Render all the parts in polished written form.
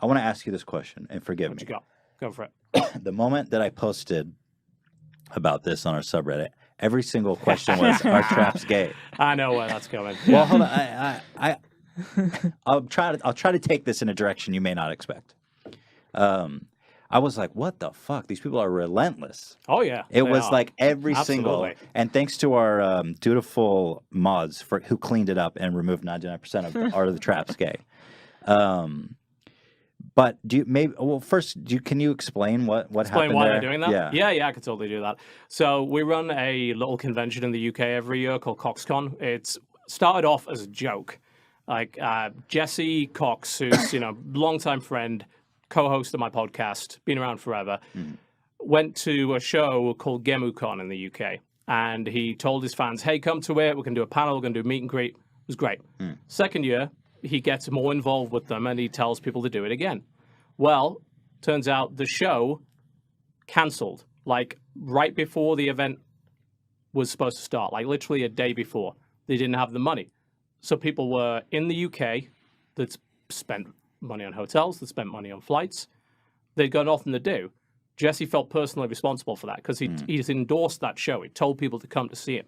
I want to ask you this question, and forgive What me. you got? Go for it. The moment that I posted about this on our subreddit, every single question was, "Are traps gay?" I know where that's going. Well, hold on. I'll try to take this in a direction you may not expect. I was like, "What the fuck? These people are relentless." Oh yeah, It they was are. like every single, Absolutely. and thanks to our dutiful mods who cleaned it up and removed 99% of the art of the traps gay. But can you explain what Explain happened why there? they're doing that? Yeah. Yeah, I could totally do that. So we run a little convention in the UK every year called coxcon. It's started off as a joke. Like Jesse Cox, who's longtime friend, co-host of my podcast, been around forever, went to a show called GemuCon in the UK, and he told his fans, "Hey, come to it. We're going to do a panel. We're going to do a meet and greet." It was great. Second year, he gets more involved with them, and he tells people to do it again. Well, turns out the show cancelled, like right before the event was supposed to start, like literally a day before. They didn't have the money. So people were in the UK that spent money on hotels, that spent money on flights. They'd got nothing to do. Jesse felt personally responsible for that because he's endorsed that show. He told people to come to see him.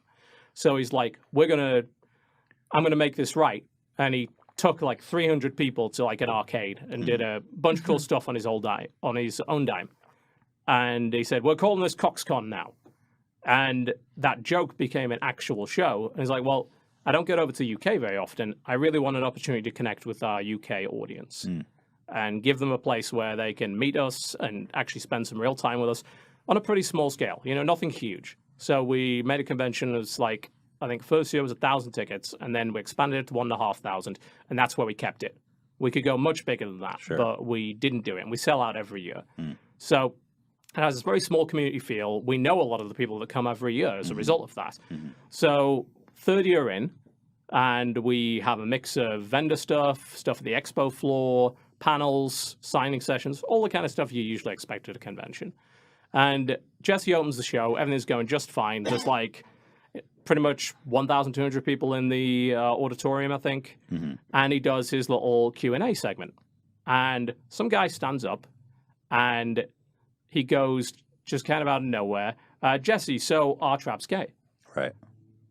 So he's like, I'm going to make this right. And he took like 300 people to like an arcade and did a bunch of cool stuff on his own dime. And he said, "We're calling this coxcon now." And that joke became an actual show. And he's like, "Well, I don't get over to UK very often. I really want an opportunity to connect with our UK audience and give them a place where they can meet us and actually spend some real time with us on a pretty small scale, nothing huge." So we made a convention as like, I think first year was 1,000 tickets, and then we expanded it to 1,500, and that's where we kept it. We could go much bigger than that, but we didn't do it, and we sell out every year. So it has this very small community feel. We know a lot of the people that come every year as a result of that. So third year in, and we have a mix of vendor stuff at the expo floor, panels, signing sessions, all the kind of stuff you usually expect at a convention. And Jesse opens the show. Everything's going just fine. There's like pretty much 1,200 people in the auditorium, I think. And he does his little Q&A segment. And some guy stands up and he goes just kind of out of nowhere, "Jesse, so are traps gay?" Right.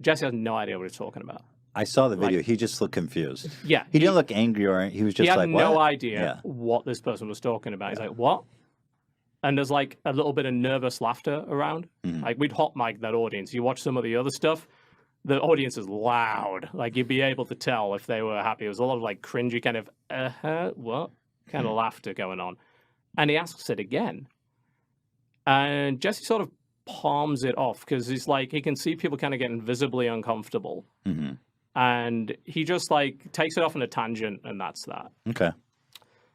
Jesse has no idea what he's talking about. I saw the video. He just looked confused. Yeah. He didn't look angry or he was just like, He "What?" had no idea what this person was talking about. He's like, "What?" And there's like a little bit of nervous laughter around. Like we'd hot mic that audience. You watch some of the other stuff, the audience is loud. Like you'd be able to tell if they were happy. It was a lot of like cringy kind of, what? Kind of laughter going on. And he asks it again. And Jesse sort of palms it off because he's like, he can see people kind of getting visibly uncomfortable. And he just like takes it off on a tangent, and that's that. Okay.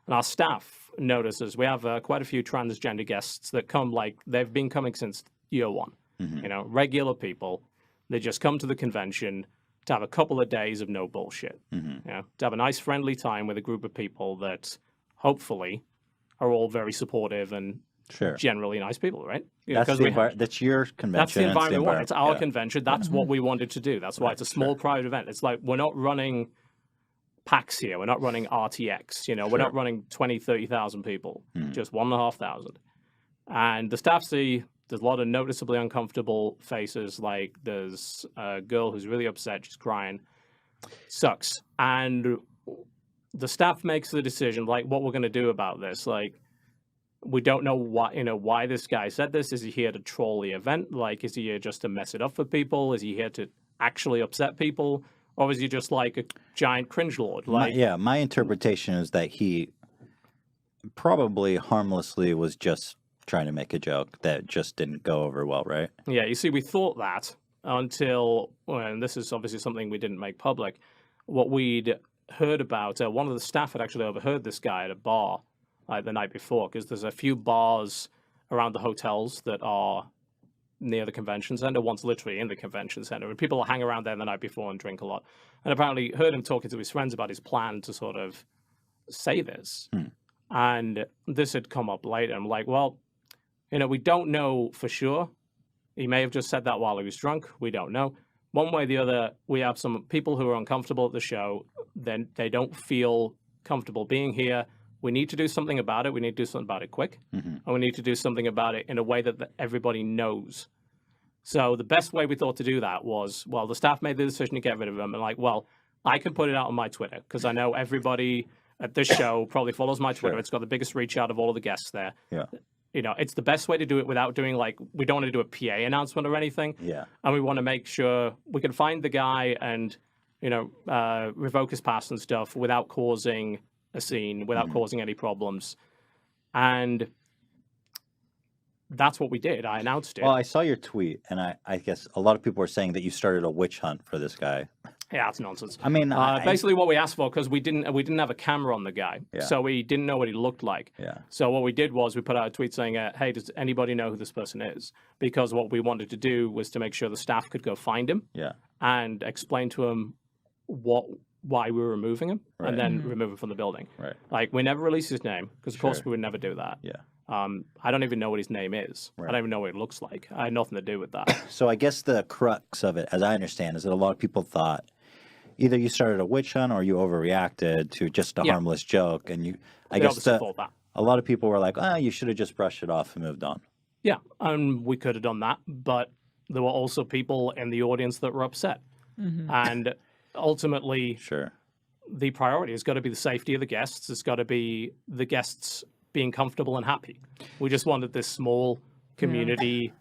And our staff notices we have quite a few transgender guests that come, like they've been coming since year one. Regular people. They just come to the convention to have a couple of days of no bullshit. To have a nice friendly time with a group of people that hopefully are all very supportive and generally nice people, right? That's that's your convention. That's the environment we want. It's our convention. That's what we wanted to do. That's why it's a small private event. It's like we're not running PAX here. We're not running RTX. We're not running 20, 30,000 people. Just 1,500. And the staff see there's a lot of noticeably uncomfortable faces. Like there's a girl who's really upset. She's crying. Sucks. And the staff makes the decision, like, what we're going to do about this. Like, we don't know why this guy said this. Is he here to troll the event? Like, is he here just to mess it up for people? Is he here to actually upset people? Or is he just like a giant cringe lord? Like, my interpretation is that he probably harmlessly was just trying to make a joke that just didn't go over well, right? Yeah, you see, we thought that until, and this is obviously something we didn't make public, what we'd heard about, one of the staff had actually overheard this guy at a bar the night before, because there's a few bars around the hotels that are near the convention center, one's literally in the convention center, and people hang around there the night before and drink a lot. And apparently heard him talking to his friends about his plan to sort of say this. And this had come up later. I'm like, well, we don't know for sure. He may have just said that while he was drunk. We don't know. One way or the other, we have some people who are uncomfortable at the show. Then they don't feel comfortable being here. we need to do something about it. We need to do something about it quick. And we need to do something about it in a way that everybody knows. So the best way we thought to do that was, well, the staff made the decision to get rid of him. And like, well, I can put it out on my Twitter because I know everybody at this show probably follows my Twitter. Sure. It's got the biggest reach out of all of the guests there. Yeah. You know, it's the best way to do it without doing like, we don't want to do a PA announcement or anything. Yeah. And we want to make sure we can find the guy and, you know, revoke his pass and stuff without causing a scene, without causing any problems. And that's what we did. I announced it. Well, I saw your tweet, and I guess a lot of people were saying that you started a witch hunt for this guy. Yeah, that's nonsense. I mean, basically what we asked for, because we didn't have a camera on the guy, so we didn't know what he looked like. Yeah. So what we did was we put out a tweet saying, "Hey, does anybody know who this person is?" Because what we wanted to do was to make sure the staff could go find him, and explain to him why we were removing him, and then remove him from the building. Right. Like we never released his name because, of course, we would never do that. Yeah. I don't even know what his name is. I don't even know what it looks like. I had nothing to do with that. So I guess the crux of it, as I understand, is that a lot of people thought either you started a witch hunt or you overreacted to just a harmless joke, and I guess a lot of people were like, you should have just brushed it off and moved on. Yeah, and we could have done that, but there were also people in the audience that were upset. And ultimately, the priority has got to be the safety of the guests. It's got to be the guests being comfortable and happy. We just wanted this small community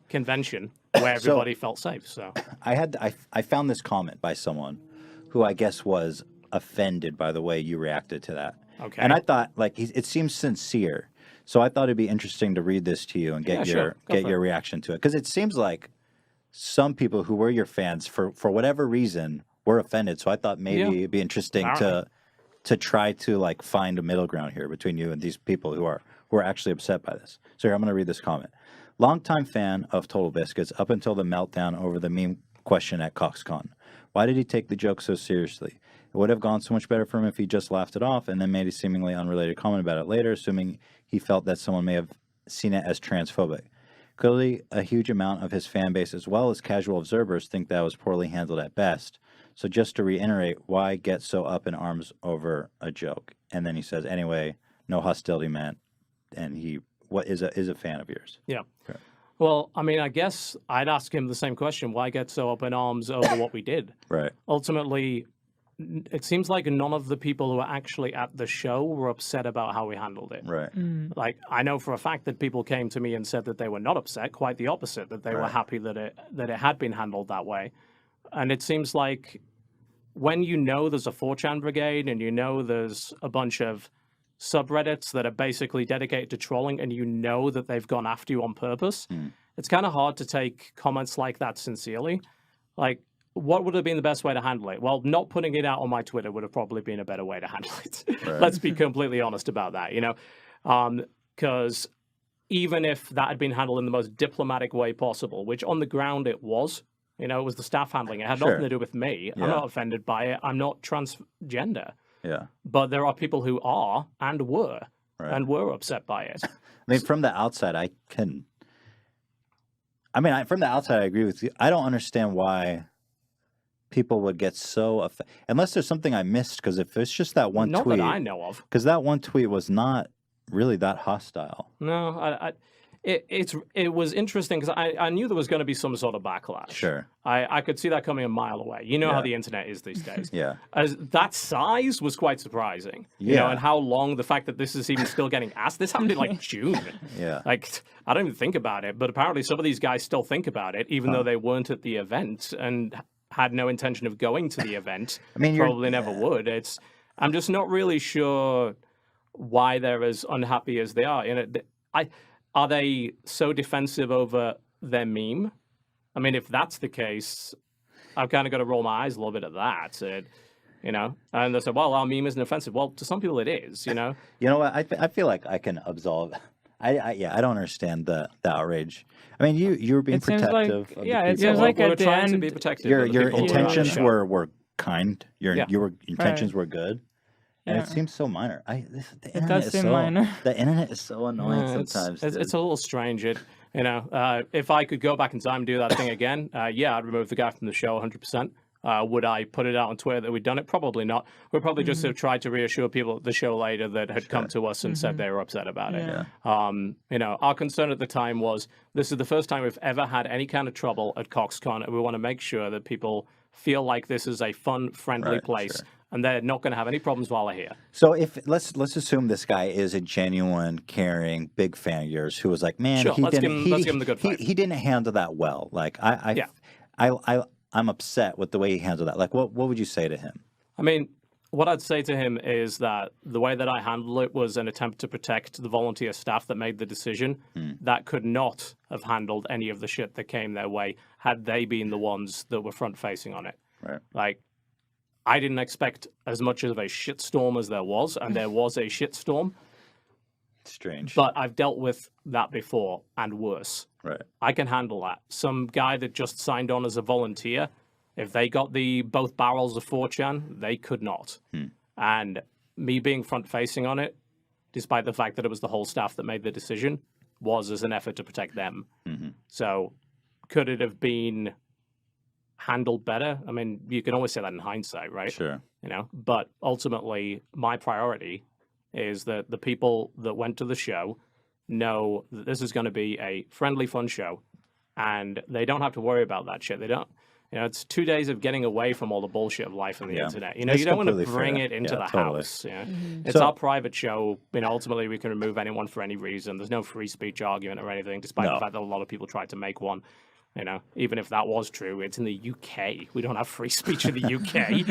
convention where everybody felt safe. So I found this comment by someone who I guess was offended by the way you reacted to that. Okay. And I thought, like, it seems sincere. So I thought it'd be interesting to read this to you and get your reaction to it, because it seems like some people who were your fans for whatever reason were offended. So I thought maybe it'd be interesting to try to like find a middle ground here between you and these people who are actually upset by this. So here, I'm going to read this comment. Longtime fan of Total Biscuits up until the meltdown over the meme question at CoxCon. Why did he take the joke so seriously? It would have gone so much better for him if he just laughed it off and then made a seemingly unrelated comment about it later, assuming he felt that someone may have seen it as transphobic. Clearly, a huge amount of his fan base, as well as casual observers, think that was poorly handled at best. So just to reiterate, why get so up in arms over a joke? And then he says, anyway, no hostility meant, and he is a fan of yours. Yeah. Okay. Well, I mean, I guess I'd ask him the same question. Why get so up in arms over what we did? Right. Ultimately, it seems like none of the people who were actually at the show were upset about how we handled it. Right. Like, I know for a fact that people came to me and said that they were not upset, quite the opposite, that they were happy that it had been handled that way. And it seems like when you know there's a 4chan brigade and you know there's a bunch of subreddits that are basically dedicated to trolling and you know that they've gone after you on purpose, it's kind of hard to take comments like that sincerely. Like, what would have been the best way to handle it? Well, not putting it out on my Twitter would have probably been a better way to handle it. Let's be completely honest about that, you know? Because even if that had been handled in the most diplomatic way possible, which on the ground it was, you know, it was the staff handling it. It had nothing to do with me. I'm not offended by it. I'm not transgender. Yeah. But there are people who are and were upset by it. I mean, from the outside, from the outside, I agree with you. I don't understand why people would get so unless there's something I missed, because if it's just that one tweet. Not that I know of. Because that one tweet was not really that hostile. No, it was interesting because I knew there was going to be some sort of backlash. Sure. I could see that coming a mile away. You know how the internet is these days. Yeah. That size was quite surprising. You know, and how long, the fact that this is even still getting asked. This happened in like June. Yeah. Like, I don't even think about it, but apparently some of these guys still think about it, even though they weren't at the event and had no intention of going to the event. I mean, probably never would. I'm just not really sure why they're as unhappy as they are. You know, are they so defensive over their meme? I mean, if that's the case, I've kind of got to roll my eyes a little bit at that. You know, and they said, well, our meme isn't offensive. Well, to some people it is, you know? You know what? I feel like I can absolve. I don't understand the outrage. I mean, you were being protective. It seems like we're trying to be protective. Your intentions were kind. Your intentions were good. And it seems so minor. The internet is so annoying sometimes. It's a little strange. You know, if I could go back in time and do that thing again, I'd remove the guy from the show 100%. Would I put it out on Twitter that we'd done it? Probably not. We'd probably just have tried to reassure people at the show later that had come to us and said they were upset about it. Our concern at the time was this is the first time we've ever had any kind of trouble at CoxCon, and we want to make sure that people feel like this is a fun, friendly place, and they're not going to have any problems while they're here. So if let's assume this guy is a genuine, caring, big fan of yours who was like, man, let's give him the good fight. He didn't handle that well. Like I'm upset with the way he handled that. Like, what would you say to him? I mean, what I'd say to him is that the way that I handled it was an attempt to protect the volunteer staff that made the decision. That could not have handled any of the shit that came their way had they been the ones that were front-facing on it. Right. Like, I didn't expect as much of a shitstorm as there was, and there was a shitstorm. Strange. But I've dealt with that before and worse. Right. I can handle that. Some guy that just signed on as a volunteer, if they got the both barrels of 4chan, they could not. And me being front-facing on it, despite the fact that it was the whole staff that made the decision, was as an effort to protect them. So could it have been handled better? I mean, you can always say that in hindsight, right? Sure. But ultimately, my priority is that the people that went to the show know that this is going to be a friendly, fun show, and they don't have to worry about that shit. They don't. It's 2 days of getting away from all the bullshit of life on the internet. You don't want to bring it into the house. It's our private show. Ultimately, we can remove anyone for any reason. There's no free speech argument or anything, despite the fact that a lot of people tried to make one. Even if that was true, it's in the UK. We don't have free speech in the UK.